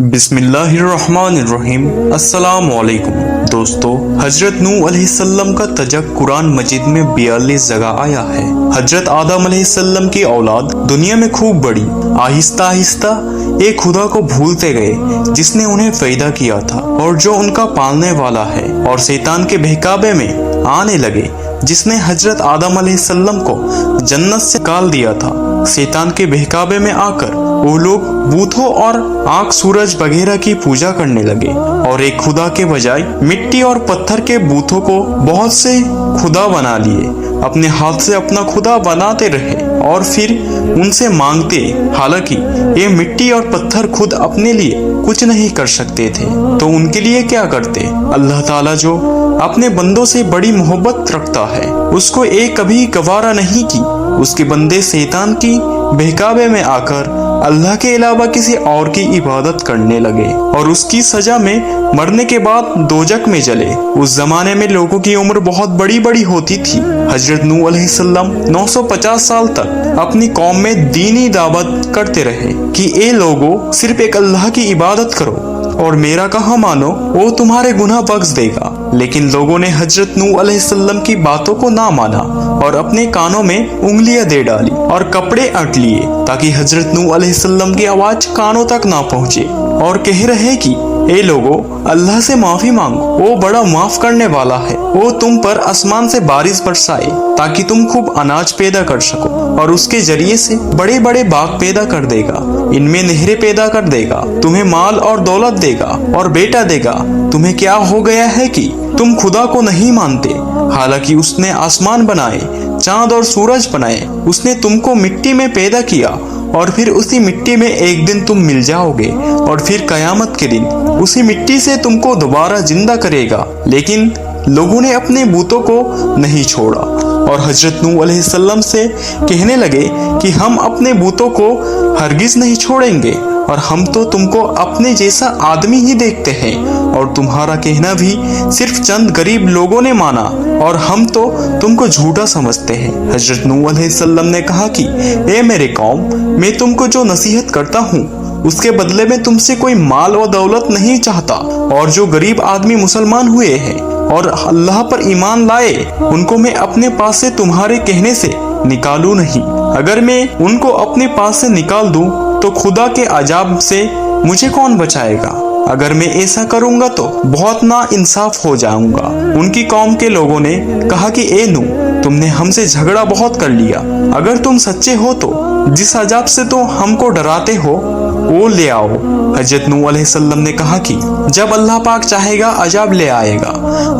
बिस्मिल्लाहिर्रहमानिर्रहीम। अस्सलाम वालेकुम दोस्तों, हजरत नूह अलैहिस्सलाम का तजक कुरान मजीद में 42 जगह आया है। हजरत आदम अलैहिस्सलाम की औलाद दुनिया में खूब बढ़ी। आहिस्ता आहिस्ता एक खुदा को भूलते गए जिसने उन्हें पैदा किया था और जो उनका पालने वाला है, और शैतान के बहकावे में आने लगे जिसने हजरत आदम अलैहिस्सलाम को जन्नत से निकाल दिया था। शैतान के बहकावे में आकर वो लोग बूतों और आँख सूरज वगैरह की पूजा करने लगे और एक खुदा के बजाय मिट्टी और पत्थर के बूतों को बहुत से खुदा बना लिए। अपने हाथ से अपना खुदा बनाते रहे और फिर उनसे मांगते, हालांकि ये मिट्टी और पत्थर खुद अपने लिए कुछ नहीं कर सकते थे, तो उनके लिए क्या करते। अल्लाह ताला जो अपने बंदों से बड़ी मोहब्बत रखता है, उसको एक कभी गवारा नहीं की उसके बंदे शैतान की बहकावे में आकर अल्लाह के अलावा किसी और की इबादत करने लगे और उसकी सजा में मरने के बाद दोजक में जले। उस जमाने में लोगों की उम्र बहुत बड़ी बड़ी होती थी। हजरत नूह अलैहिस्सलाम 950 साल तक अपनी कौम में दीनी दावत करते रहे कि ए लोगों, सिर्फ एक अल्लाह की इबादत करो और मेरा कहा मानो, वो तुम्हारे गुनाह बख्श देगा। लेकिन लोगों ने हजरत नूह अलैहिस्सलाम की बातों को ना माना और अपने कानों में उंगलियां दे डाली और कपड़े अट लिए ताकि हजरत नूह अलैहिस्सलाम की आवाज कानों तक ना पहुंचे, और कह रहे कि ए लोगों, अल्लाह से माफी मांगो, वो बड़ा माफ करने वाला है। वो तुम पर आसमान से बारिश बरसाए ताकि तुम खूब अनाज पैदा कर सको और उसके जरिए से बड़े बड़े बाग पैदा कर देगा, इनमें नहरें पैदा कर देगा, तुम्हें माल और दौलत देगा और बेटा देगा। तुम्हें क्या हो गया है कि तुम खुदा को नहीं मानते, हालांकि उसने आसमान बनाए, चांद और सूरज बनाए। उसने तुमको मिट्टी में पैदा किया और फिर उसी मिट्टी में एक दिन तुम मिल जाओगे और फिर कयामत के दिन उसी मिट्टी से तुमको दोबारा जिंदा करेगा। लेकिन लोगों ने अपने बूतों को नहीं छोड़ा और हजरत नूह अलैहिस्सलाम से कहने लगे कि हम अपने बूतों को हरगिज नहीं छोड़ेंगे और हम तो तुमको अपने जैसा आदमी ही देखते हैं और तुम्हारा कहना भी सिर्फ चंद गरीब लोगों ने माना और हम तो तुमको झूठा समझते हैं। हजरत नूह अलैहिस्सलाम ने कहा कि ए मेरे कौम, मैं तुमको जो नसीहत करता हूँ उसके बदले में तुमसे कोई माल और दौलत नहीं चाहता, और जो गरीब आदमी मुसलमान हुए हैं और अल्लाह पर ईमान लाए उनको मैं अपने पास से तुम्हारे कहने से निकालू नहीं। अगर मैं उनको अपने पास से निकाल दूं तो खुदा के अजाब से मुझे कौन बचाएगा। अगर मैं ऐसा करूंगा तो बहुत ना इंसाफ हो जाऊंगा। उनकी कौम के लोगों ने कहा कि ए नूह, तुमने हमसे झगड़ा बहुत कर लिया। अगर तुम सच्चे हो तो जिस अजाब से तो हमको डराते हो वो ले आओ। हजरत नूह अलैहिस्सलाम ने कहा कि जब अल्लाह पाक चाहेगा अजाब ले आएगा।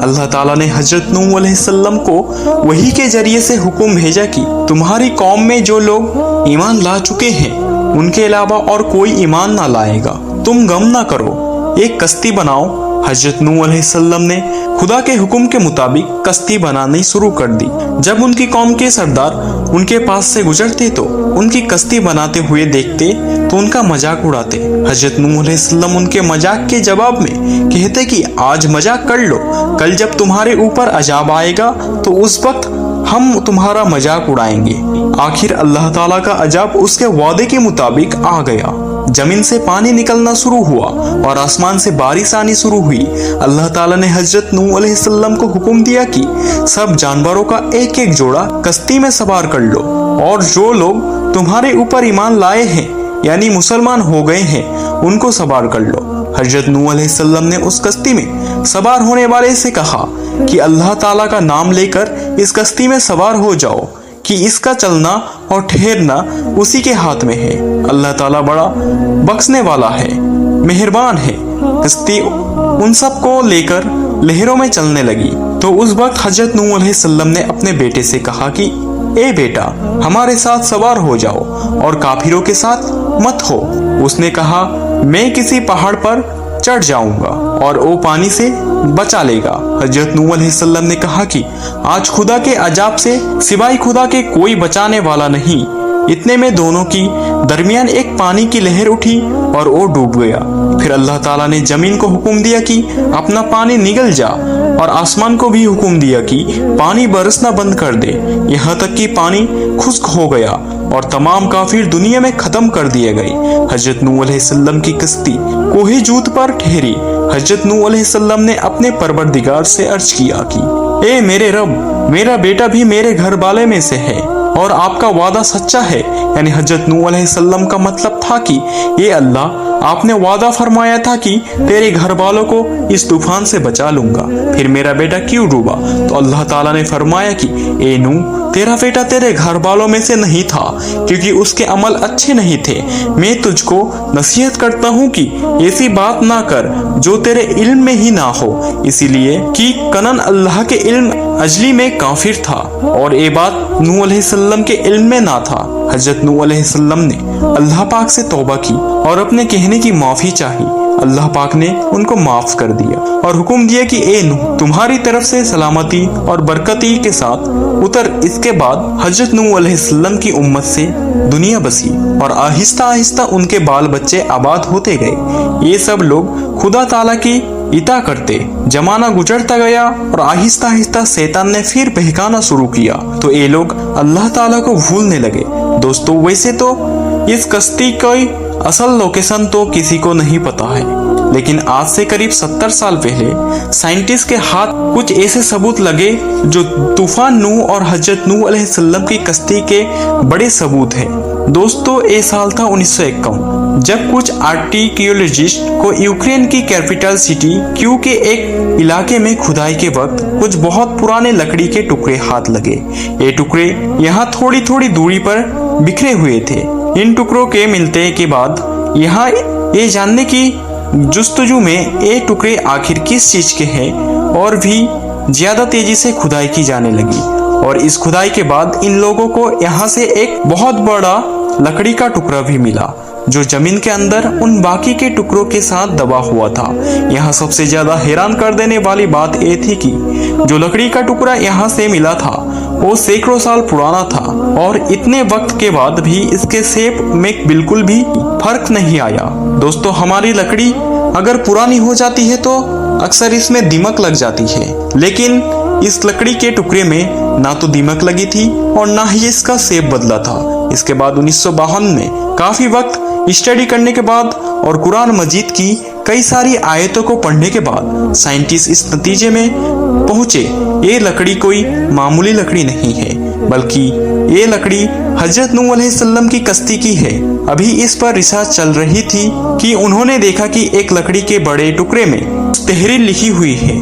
अल्लाह ताला ने हजरत नूह अलैहिस्सलाम को वही के जरिए से हुक्म भेजा कि तुम्हारी कौम में जो लोग ईमान ला चुके हैं उनके अलावा और कोई ईमान ना लाएगा। तुम गम ना करो, एक कश्ती बनाओ। हजरत नूह अलैहिस्सलाम ने खुदा के हुक्म के मुताबिक कश्ती बनानी शुरू कर दी। जब उनकी कौम के सरदार उनके पास से गुजरते तो उनकी कश्ती बनाते हुए देखते तो उनका मजाक उड़ाते। हजरत नूह अलैहिस्सलाम उनके मजाक के जवाब में कहते कि आज मजाक कर लो, कल जब तुम्हारे ऊपर अजाब आएगा तो उस वक्त हम तुम्हारा मजाक उड़ाएंगे। आखिर अल्लाह ताला का अजाब उसके वादे के मुताबिक आ गया। जमीन से पानी निकलना शुरू हुआ और आसमान से बारिश आनी शुरू हुई। अल्लाह ताला ने हजरत नूह अलैहिस्सलाम को हुक्म दिया कि सब जानवरों का एक एक जोड़ा कश्ती में सवार कर लो, और जो लोग तुम्हारे ऊपर ईमान लाए हैं यानी मुसलमान हो गए हैं उनको सवार कर लो। हजरत नूह अलैहिस्सलाम ने उस कश्ती में सवार होने वाले से कहा कि अल्लाह ताला का नाम लेकर इस कश्ती में सवार हो जाओ कि इसका चलना और ठहरना उसी के हाथ में है। अल्लाह ताला बड़ा बख्शने वाला है, मेहरबान है। कश्ती उन सब को लेकर लहरों में चलने लगी। तो उस वक्त हजरत नूह अलैहिस्सलाम ने अपने बेटे से कहा कि ए बेटा, हमारे साथ सवार हो जाओ और काफिरों के साथ मत हो। उसने कहा, मैं किसी पहाड़ पर चढ़ जाऊंगा और वो पानी से बचा लेगा। हजरत नूह अलैहिस्सलाम ने कहा कि आज खुदा के अजाब से सिवाय खुदा के कोई बचाने वाला नहीं। इतने में दोनों की दरमियान एक पानी की लहर उठी और वो डूब गया। फिर अल्लाह ताला ने जमीन को हुक्म दिया कि अपना पानी निगल जा, और आसमान को भी हुक्म दिया कि पानी बरसना बंद कर दे, यहाँ तक कि पानी खुश्क हो गया और तमाम काफिर दुनिया में खत्म कर दिए गए। हजरत नूह अलैहिस्सलाम की कश्ती कोहे जूद पर ठहरी। हजरत नूह अलैहिस्सलाम ने अपने परवरदिगार से अर्ज किया कि ए मेरे रब, मेरा बेटा भी मेरे घर वाले में से है और आपका वादा सच्चा है। यानी हजरत नूह अलैहिस्सलाम का मतलब था कि ए अल्लाह, आपने वादा फरमाया था कि तेरे घर वालों को इस तूफान से बचा लूंगा, फिर मेरा बेटा क्यों डूबा? तो अल्लाह ताला ने फरमाया कि ए नूह, तेरा बेटा तेरे घर वालों में से नहीं था क्योंकि उसके अमल अच्छे नहीं थे। मैं तुझको नसीहत करता हूँ कि ऐसी बात ना कर जो तेरे इल्म में ही ना हो, इसीलिए कि कनन अल्लाह के इल्म अजली में काफिर था और ये बात नूह अलैहिस्सलाम के इल्म में ना था। हजरत नूह अलैहिस्सलाम ने अल्लाह पाक से तौबा की और अपने कहने की माफी चाही। अल्लाह पाक ने उनको माफ कर दिया और हुक्म दिया कि ए नूह, तुम्हारी तरफ से सलामती और बरकती के साथ उतर। इसके बाद हजरत नूह अलैहिस्सलाम की उम्मत से दुनिया बसी और आहिस्ता आहिस्ता उनके बाल बच्चे आबाद होते गए। ये सब लोग खुदा ताला की इता करते। जमाना गुजरता गया और आहिस्ता आहिस्ता शैतान ने फिर बहकाना शुरू किया तो ये लोग अल्लाह ताला को भूलने लगे। दोस्तों, वैसे तो इस कश्ती की असल लोकेशन तो किसी को नहीं पता है, लेकिन आज से करीब 70 साल पहले साइंटिस्ट के हाथ कुछ ऐसे सबूत लगे जो तूफान नूह और हजरत नूह अलैहिस्सलाम की कश्ती के बड़े सबूत हैं। दोस्तों, ये साल था 1951 जब कुछ आर्कियोलॉजिस्ट को यूक्रेन की कैपिटल सिटी क्यू के एक इलाके में खुदाई के वक्त कुछ बहुत पुराने लकड़ी के टुकड़े हाथ लगे। ये टुकड़े यहाँ थोड़ी थोड़ी दूरी पर बिखरे हुए थे। इन टुकड़ों के मिलने के बाद यहाँ ये जानने की जुस्तजू में ये टुकड़े आखिर किस चीज के हैं और भी ज्यादा तेजी से खुदाई की जाने लगी। और इस खुदाई के बाद इन लोगों को यहाँ से एक बहुत बड़ा लकड़ी का टुकड़ा भी मिला जो जमीन के अंदर उन बाकी के टुकड़ों के साथ दबा हुआ था। यहाँ सबसे ज्यादा हैरान कर देने वाली बात ये थी कि जो लकड़ी का टुकड़ा यहाँ से मिला था वो सैकड़ों साल पुराना था और इतने वक्त के बाद भी इसके शेप में बिल्कुल भी फर्क नहीं आया। दोस्तों, हमारी लकड़ी अगर पुरानी हो जाती है तो अक्सर इसमें दीमक लग जाती है, लेकिन इस लकड़ी के टुकड़े में ना तो दीमक लगी थी और ना ही इसका शेप बदला था। इसके बाद 1952 में काफी वक्त स्टडी करने के बाद और कुरान मजीद की कई सारी आयतों को पढ़ने के बाद साइंटिस्ट इस नतीजे में पहुंचे ये लकड़ी कोई मामूली लकड़ी नहीं है, बल्कि ये लकड़ी हजरत नूह अलैहिस्सलाम की कश्ती की है। अभी इस पर रिसर्च चल रही थी कि उन्होंने देखा कि एक लकड़ी के बड़े टुकड़े में तहरीर लिखी हुई है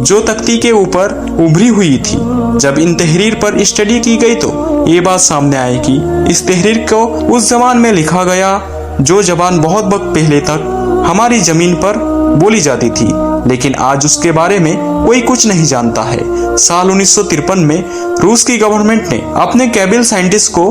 जो तख्ती के ऊपर उभरी हुई थी। जब इन तहरीर पर स्टडी की गई तो ये बात सामने आई कि इस तहरीर को उस जबान में लिखा गया जो जबान बहुत वक्त पहले तक हमारी जमीन पर बोली जाती थी, लेकिन आज उसके बारे में कोई कुछ नहीं जानता है। साल 1953 में रूस की गवर्नमेंट ने अपने कैबिल साइंटिस्ट को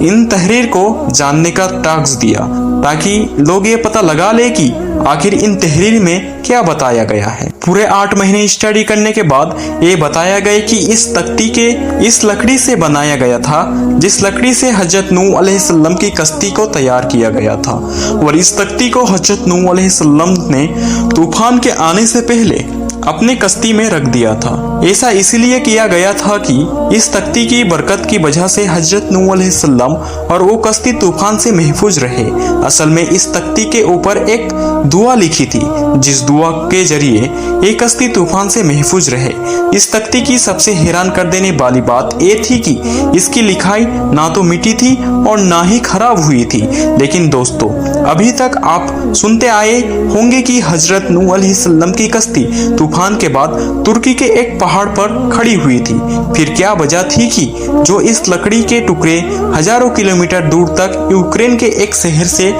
इन तहरीर को जानने का टास्क दिया ताकि लोग ये पता लगा ले कि आखिर इन तहरीर में क्या बताया गया है। पूरे 8 महीने स्टडी करने के बाद ये बताया गया कि इस तख्ती के इस लकड़ी से बनाया गया था जिस लकड़ी से हजरत नूह अलैहिस्सलाम की कश्ती को तैयार किया गया था। और इस तख्ती को हजरत नूह अलैहिस्सलाम ने तूफान के आने से पहले अपने कश्ती में रख दिया था। ऐसा इसलिए किया गया था कि इस तख्ती की बरकत की वजह से हजरत नूह अलैहिस्सलाम और वो कश्ती तूफान से महफूज रहे। असल में इस तख्ती के ऊपर एक दुआ लिखी थी जिस दुआ के जरिए ये कश्ती तूफान से महफूज रहे। इस तख्ती की सबसे हैरान कर देने वाली बात ये थी कि इसकी लिखाई ना तो मिटी थी और ना ही खराब हुई थी। लेकिन दोस्तों, अभी तक आप सुनते आए होंगे कि हजरत नूह अलैहिस्सलाम की कश्ती तूफान के बाद तुर्की के एक पहाड़ पर खड़ी हुई थी। फिर क्या वजह थी कि जो इस लकड़ी के टुकड़े हजारों किलोमीटर दूर तक यूक्रेन के एक शहर से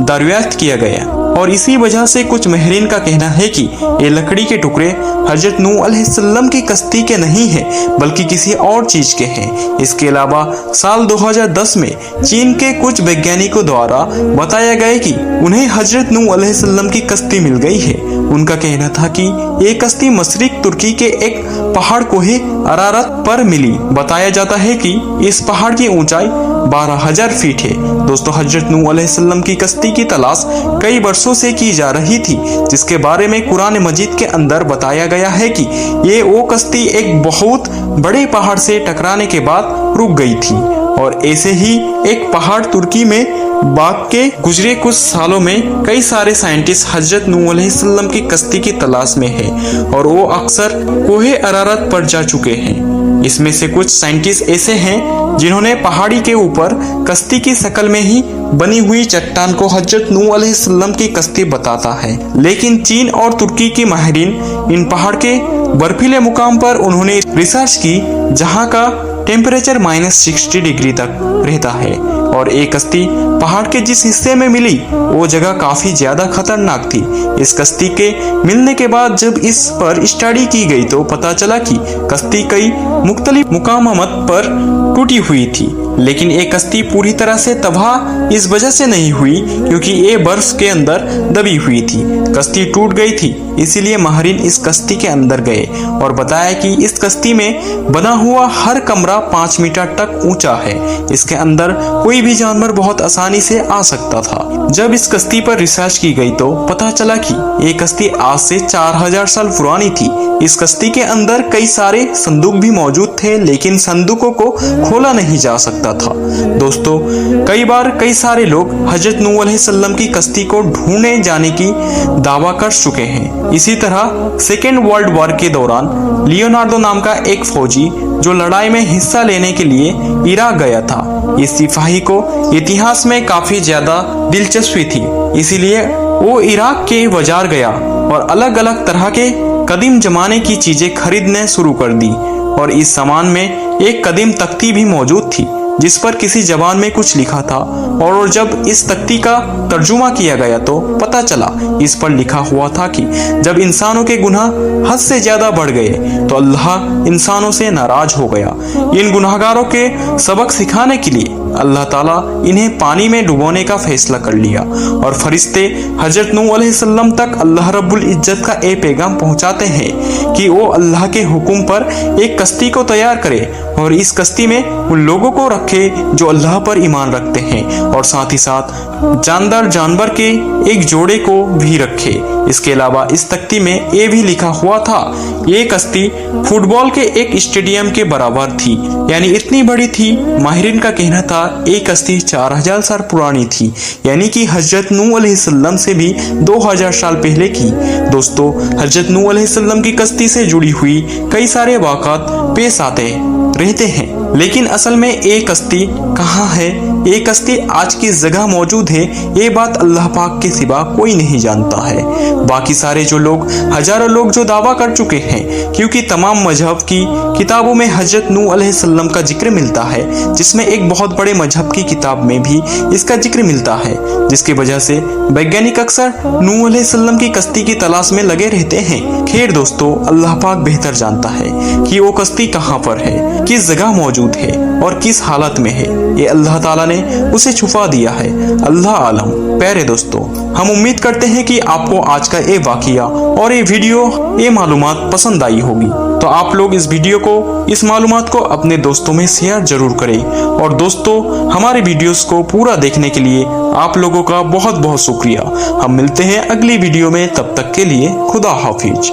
दरियाफ्त किया गया। और इसी वजह से कुछ माहिरीन का कहना है कि ये लकड़ी के टुकड़े हजरत नूह अलैहिस्सलाम की कश्ती के नहीं है बल्कि किसी और चीज के हैं। इसके अलावा साल 2010 में चीन के कुछ वैज्ञानिकों द्वारा बताया गया कि उन्हें हजरत नूह अलैहिस्सलाम की कश्ती मिल गई है। उनका कहना था कि ये कश्ती मशरिक तुर्की के एक पहाड़ कोहे अरारत पर मिली। बताया जाता है कि इस पहाड़ की ऊंचाई 12,000 फीट है। दोस्तों, हजरत नूह अलैहिस्सलाम की कश्ती की तलाश कई वर्षों से की जा रही थी जिसके बारे में कुरान मजीद के अंदर बताया गया है कि ये वो कश्ती एक बहुत बड़े पहाड़ से टकराने के बाद रुक गई थी और ऐसे ही एक पहाड़ तुर्की में बाग के गुजरे कुछ सालों में कई सारे साइंटिस्ट हजरत नूह अलैहिस्सलाम की कश्ती की तलाश में है और वो अक्सर कोहे अरारत पर जा चुके हैं। इसमें से कुछ साइंटिस्ट ऐसे हैं जिन्होंने पहाड़ी के ऊपर कश्ती की शक्ल में ही बनी हुई चट्टान को हजरत नूह अलैहिस्सलाम की कश्ती बताता है। लेकिन चीन और तुर्की की माहिरीन इन पहाड़ के बर्फीले मुकाम पर उन्होंने रिसर्च की जहां का टेम्परेचर -60 डिग्री तक रहता है और एक कश्ती पहाड़ के जिस हिस्से में मिली वो जगह काफी ज्यादा खतरनाक थी। इस कश्ती के मिलने के बाद जब इस पर स्टडी की गई तो पता चला कि कश्ती कई मुख्तलिफ मुकामात पर टूटी हुई थी, लेकिन ये कश्ती पूरी तरह से तबाह इस वजह से नहीं हुई क्योंकि ये बर्फ के अंदर दबी हुई थी। कश्ती टूट गई थी, इसीलिए माहिरीन इस कश्ती के अंदर गए और बताया कि इस कश्ती में बना हुआ हर कमरा 5 मीटर तक ऊंचा है। इसके अंदर कोई भी जानवर बहुत आसानी से आ सकता था। जब इस कश्ती पर रिसर्च की गई तो पता चला कि ये कश्ती आज से 4000 साल पुरानी थी। इस कश्ती के अंदर कई सारे संदूक भी मौजूद थे, लेकिन संदूकों को खोला नहीं जा सकता था। दोस्तों, कई बार कई सारे लोग हजरत नूह अलैहिस्सलाम की कश्ती को ढूंढने जाने की दावा कर चुके हैं। इसी तरह सेकेंड वर्ल्ड वॉर के दौरान लियोनार्डो नाम का एक फौजी जो लड़ाई में हिस्सा लेने के लिए इराक गया था, इस सिपाही को इतिहास में काफी ज्यादा दिलचस्पी थी, इसीलिए वो इराक के बाजार गया और अलग अलग तरह के कदीम जमाने की चीजें खरीदने शुरू कर दी और इस सामान में एक कदीम तख्ती भी मौजूद थी जिस पर किसी जबान में कुछ लिखा था और जब इस तख्ती का तर्जुमा किया गया तो पता चला इस पर लिखा हुआ था कि जब इंसानों के गुनाह हद से ज्यादा बढ़ गए तो अल्लाह इंसानों से नाराज हो गया। इन गुनाहगारों के सबक सिखाने के लिए अल्लाह ताला इन्हें पानी में डुबोने का फैसला कर लिया और फरिश्ते हजरत नूह अलैहिस्सलाम तक अल्लाह रब्बुल इज्जत का ये पैगाम पहुंचाते हैं कि वो अल्लाह के हुक्म पर एक कश्ती को तैयार करे और इस कश्ती में उन लोगों को रखे जो अल्लाह पर ईमान रखते हैं और साथ ही साथ जानदार जानवर के एक जोड़े को भी रखे। इसके अलावा इस तख्ती में ये भी लिखा हुआ था, ये कश्ती फुटबॉल के एक स्टेडियम के बराबर थी, यानी इतनी बड़ी थी। माहिरीन का कहना था ये कश्ती 4000 साल पुरानी थी, यानी कि हजरत नूह अलैहिस्सलाम से भी 2000 साल पहले की। दोस्तों, हजरत नूह अलैहिस्सलाम की कश्ती से जुड़ी हुई कई सारे वाक़ात पेश आते रहते हैं, लेकिन असल में ये कश्ती कहाँ है, ये कश्ती आज की जगह मौजूद है, ये बात अल्लाह पाक के सिवा कोई नहीं जानता है। बाकी सारे जो लोग हजारों लोग जो दावा कर चुके हैं, क्योंकि तमाम मजहब की किताबों में हजरत नूह अलैहिस्सलाम का जिक्र मिलता है, जिसमें एक बहुत बड़े मजहब की किताब में भी इसका जिक्र मिलता है, जिसकी वजह से वैज्ञानिक अक्सर नूह अलैहिस्सलाम की कश्ती की तलाश में लगे रहते हैं। खैर दोस्तों, अल्लाह पाक बेहतर जानता है कि वो कश्ती कहाँ पर है, किस जगह मौजूद है और किस हालत में है। ये अल्लाह ताला ने उसे छुपा दिया है, अल्लाह आलम। प्यारे दोस्तों, हम उम्मीद करते हैं कि आपको आज का ये वाकिया और ये वीडियो, ये मालूमात पसंद आई होगी। तो आप लोग इस वीडियो को, इस मालूमात को अपने दोस्तों में शेयर जरूर करें। और दोस्तों, हमारे वीडियोस को पूरा देखने के लिए आप लोगों का बहुत बहुत शुक्रिया। हम मिलते हैं अगली वीडियो में, तब तक के लिए खुदा हाफिज।